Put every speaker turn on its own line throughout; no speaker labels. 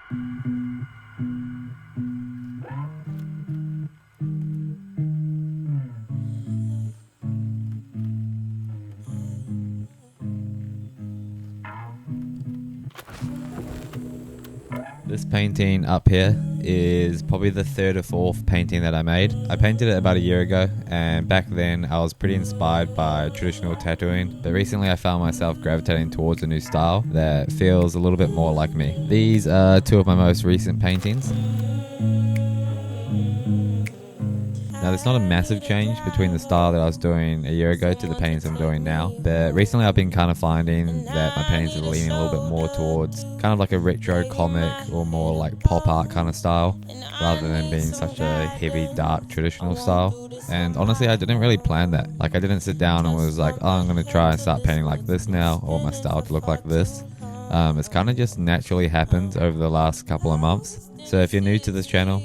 This painting up here is probably the third or fourth painting that I made. I painted it about a year ago, and back then I was pretty inspired by traditional tattooing, but recently I found myself gravitating towards a new style that feels a little bit more like me. These are two of my most recent paintings. Now, there's not a massive change between the style that I was doing a year ago to the paintings I'm doing now, but recently I've been kind of finding that my paintings are leaning a little bit more towards kind of like a retro comic or more like pop art kind of style, rather than being such a heavy, dark, traditional style. And honestly, I didn't really plan that. Like, I didn't sit down and was like, oh, I'm going to try and start painting like this now, or my style to look like this. It's kind of just naturally happened over the last couple of months. So if you're new to this channel,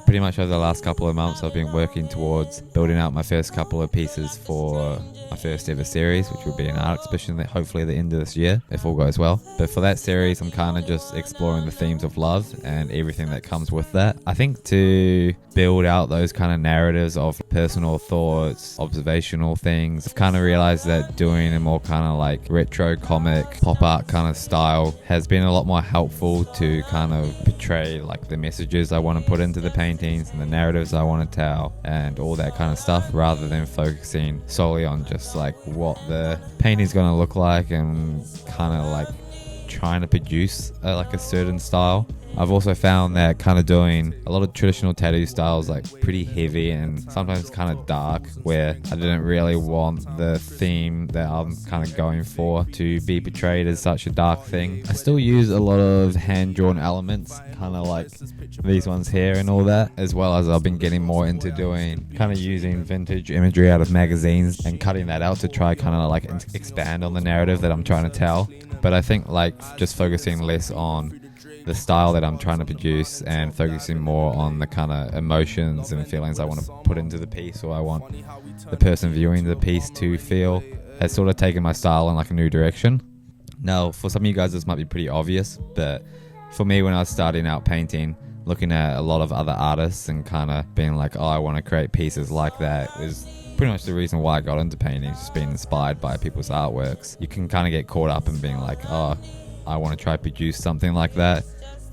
pretty much over the last couple of months I've been working towards building out my first couple of pieces for my first ever series, which will be an art exhibition that hopefully at the end of this year, if all goes well. But for that series, I'm kind of just exploring the themes of love and everything that comes with that. I think to build out those kind of narratives of personal thoughts, observational things, I've kind of realized that doing a more kind of like retro comic, pop art kind of style has been a lot more helpful to kind of portray like the messages I want to put into the paintings and the narratives I want to tell and all that kind of stuff, rather than focusing solely on just like what the painting's going to look like and kind of like trying to produce like a certain style. I've also found that kind of doing a lot of traditional tattoo styles like pretty heavy and sometimes kind of dark, where I didn't really want the theme that I'm kind of going for to be portrayed as such a dark thing. I still use a lot of hand-drawn elements, kind of like these ones here and all that, as well as I've been getting more into doing kind of using vintage imagery out of magazines and cutting that out to try kind of like expand on the narrative that I'm trying to tell. But I think like just focusing less on the style that I'm trying to produce and focusing more on the kind of emotions and feelings I want to put into the piece, or I want the person viewing the piece to feel, has sort of taken my style in like a new direction. Now, for some of you guys this might be pretty obvious, but for me, when I was starting out painting, looking at a lot of other artists and kind of being like, oh, I want to create pieces like that, was pretty much the reason why I got into painting, just being inspired by people's artworks. You can kind of get caught up in being like, oh, I want to try to produce something like that.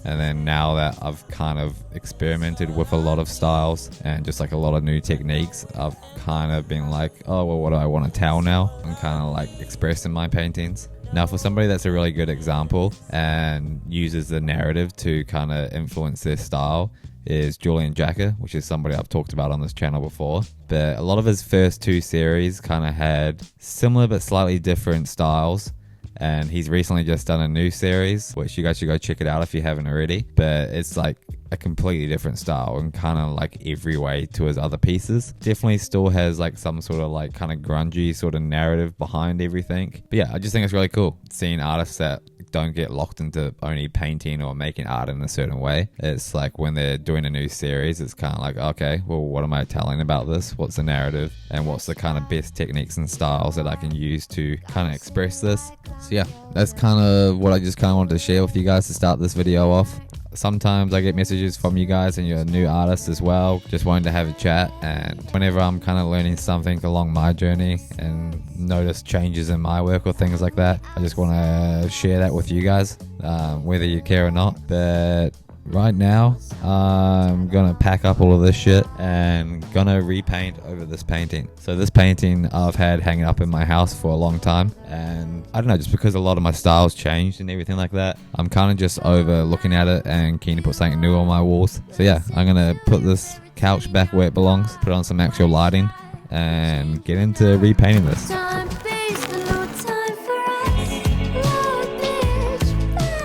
And then now that I've kind of experimented with a lot of styles and just like a lot of new techniques, I've kind of been like, oh, well, what do I want to tell now? And kind of like express in my paintings. Now, for somebody that's a really good example and uses the narrative to kind of influence their style is Julian Jacker, which is somebody I've talked about on this channel before. But a lot of his first two series kind of had similar but slightly different styles. And he's recently just done a new series, which you guys should go check it out if you haven't already. But it's like a completely different style and kind of like every way to his other pieces. Definitely still has like some sort of like kind of grungy sort of narrative behind everything. But yeah, I just think it's really cool seeing artists that don't get locked into only painting or making art in a certain way. It's like when they're doing a new series, it's kind of like, okay, well, what am I telling about this? What's the narrative? And what's the kind of best techniques and styles that I can use to kind of express this? So yeah, that's kind of what I just kind of wanted to share with you guys to start this video off. Sometimes I get messages from you guys and you're a new artist as well, just wanting to have a chat. And whenever I'm kind of learning something along my journey and notice changes in my work or things like that, I just want to share that with you guys, whether you care or not. But right now, I'm gonna pack up all of this shit and gonna repaint over this painting. So this painting I've had hanging up in my house for a long time, and I don't know, just because a lot of my styles changed and everything like that, I'm kind of just over looking at it and keen to put something new on my walls. So yeah, I'm gonna put this couch back where it belongs, put on some actual lighting, and get into repainting this.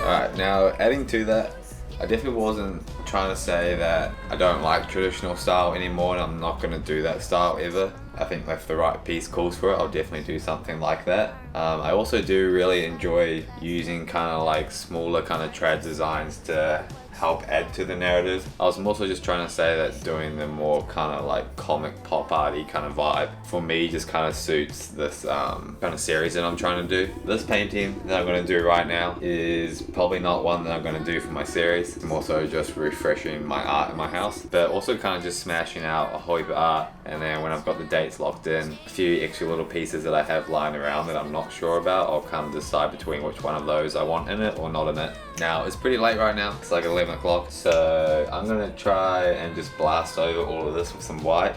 Alright, now adding to that, I definitely wasn't trying to say that I don't like traditional style anymore and I'm not going to do that style ever. I think if the right piece calls for it, I'll definitely do something like that. I also do really enjoy using kind of like smaller kind of trad designs to help add to the narrative. I was mostly just trying to say that doing the more kind of like comic pop arty kind of vibe for me just kind of suits this kind of series that I'm trying to do. This painting that I'm going to do right now is probably not one that I'm going to do for my series. I'm also just refreshing my art in my house, but also kind of just smashing out a whole heap of art, and then when I've got the dates locked in, a few extra little pieces that I have lying around that I'm not sure about, I'll kind of decide between which one of those I want in it or not in it. Now it's pretty late right now, it's like 11 o'clock, so I'm gonna try and just blast over all of this with some white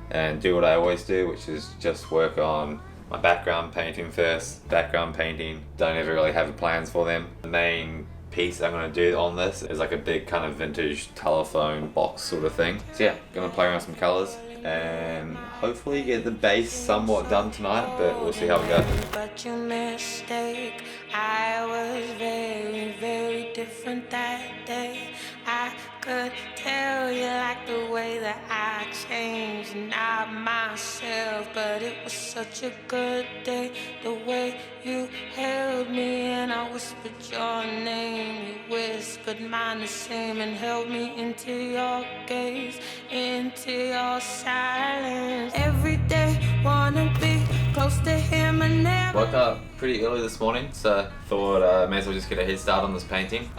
and do what I always do, which is just work on my background painting first. Background painting, don't ever really have plans for them. The main piece I'm gonna do on this is like a big kind of vintage telephone box sort of thing. So yeah, gonna play around with some colors and hopefully get the base somewhat done tonight, but we'll see how we go.
But you mistake, I was very, very different that day. I could tell you like the way that I changed, not myself, but it was such a good day. The way you held me and I whispered your name, you whispered mine the same and held me into your gaze, into your silence. Every day wanna be close to him and never.
Woke up pretty early this morning, so thought I may as well just get a head start on this painting.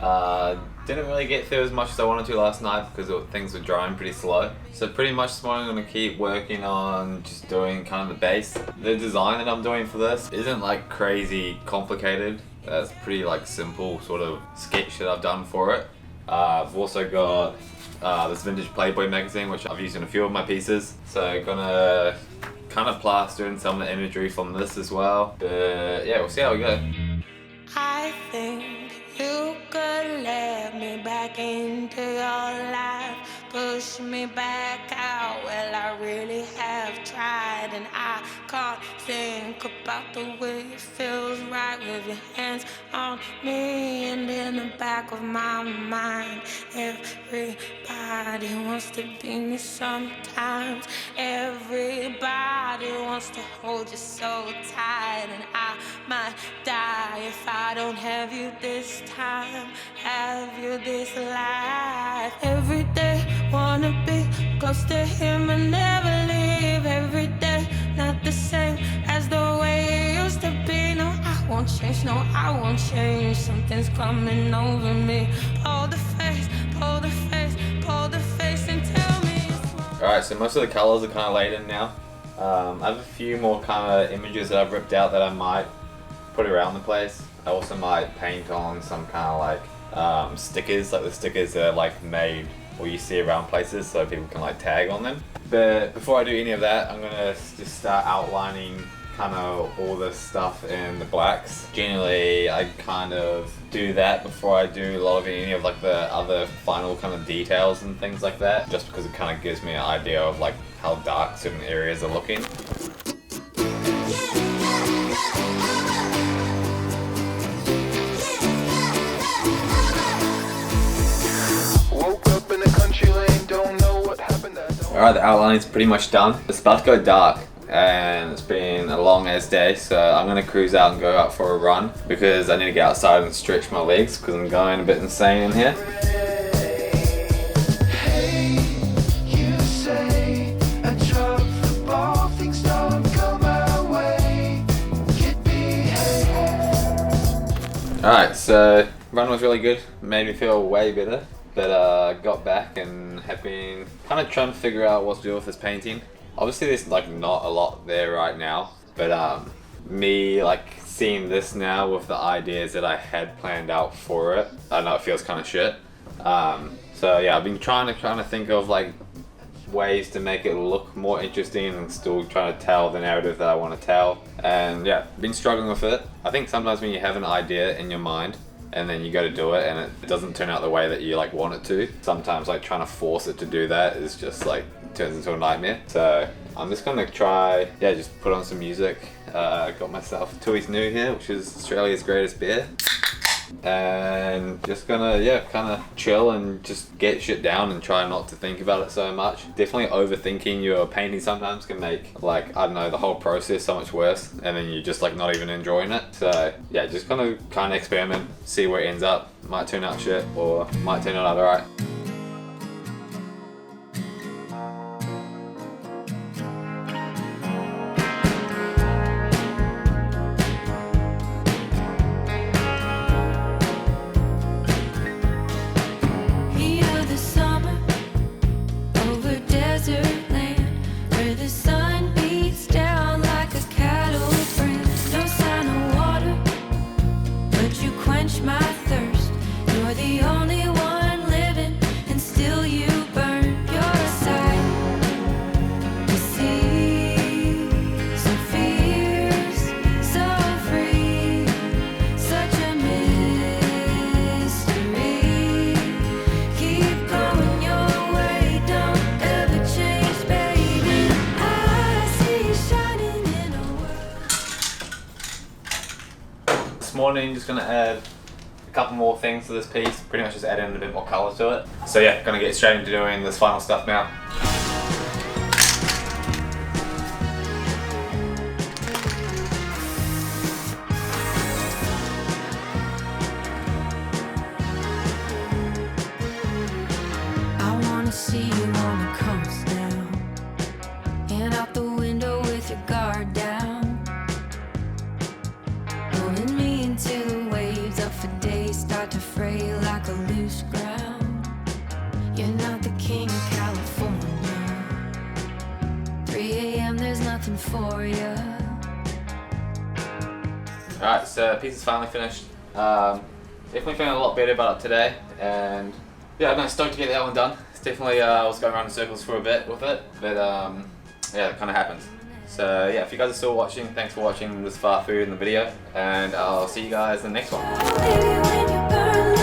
Didn't really get through as much as I wanted to last night because things were drying pretty slow. So pretty much this morning I'm going to keep working on just doing kind of the base. The design that I'm doing for this isn't like crazy complicated. It's pretty like simple sort of sketch that I've done for it. I've also got this vintage Playboy magazine which I've used in a few of my pieces. So gonna kind of plaster in some of the imagery from this as well. But yeah, we'll see how we go.
I think you could let me back into your life, push me back out. Well, I really have tried, and I can't think about the way it feels right with your hands on me. And in the back of my mind, everybody wants to be me sometimes. Everybody wants to hold you so tight, and I might die if I don't have you this time, have you this life. Every day wanna be close to him and never leave. Every day not the same as the way it used to be. No, I won't change, no, I won't change. Something's coming over me. Pull the face, pull the face, pull the face and tell me it's wrong.
Alright, so most of the colors are kind of laid in now. I have a few more kind of images that I've ripped out that I might put around the place. I also might paint on some kind of like stickers, like the stickers that are like made or you see around places so people can like tag on them. But before I do any of that, I'm gonna just start outlining kind of all this stuff in the blacks. Generally, I kind of do that before I do a lot of any of like the other final kind of details and things like that, just because it kind of gives me an idea of like how dark certain areas are looking. Alright, the outline's pretty much done. It's about to go dark and it's been a long ass day, so I'm gonna cruise out and go out for a run because I need to get outside and stretch my legs because I'm going a bit insane in here. Alright, so run was really good, made me feel way better. But got back and have been kind of trying to figure out what to do with this painting. Obviously there's like not a lot there right now, but me like seeing this now with the ideas that I had planned out for it, I know it feels kind of shit. So yeah, I've been trying to think of like ways to make it look more interesting and still trying to tell the narrative that I want to tell. And yeah, been struggling with it. I think sometimes when you have an idea in your mind and then you go to do it and it doesn't turn out the way that you like want it to, sometimes like trying to force it to do that is just like turns into a nightmare. So I'm just gonna try, yeah, just put on some music. Got myself Tui's New here, which is Australia's greatest beer. and just gonna, yeah, kind of chill and just get shit down and try not to think about it so much. Definitely overthinking your painting sometimes can make, like, I don't know, the whole process so much worse, and then you're just like not even enjoying it. So yeah, just kind of experiment, see where it ends up. Might turn out shit or might turn out alright. This morning, just gonna add a couple more things to this piece, pretty much just add in a bit more colour to it. So yeah, gonna get straight into doing this final stuff now.
I wanna see you on the coast now, and out the window with your guard down, pulling me into the waves up for days, start to fray like a loose ground. You're not the king of California. 3 a.m. there's nothing for you.
Alright, so the piece is finally finished. Definitely feeling a lot better about it today, and yeah, I'm stoked to get that one done. It's definitely, I was going around in circles for a bit with it, but yeah, it kind of happens. So yeah, if you guys are still watching, thanks for watching this far through in the video, and I'll see you guys in the next one.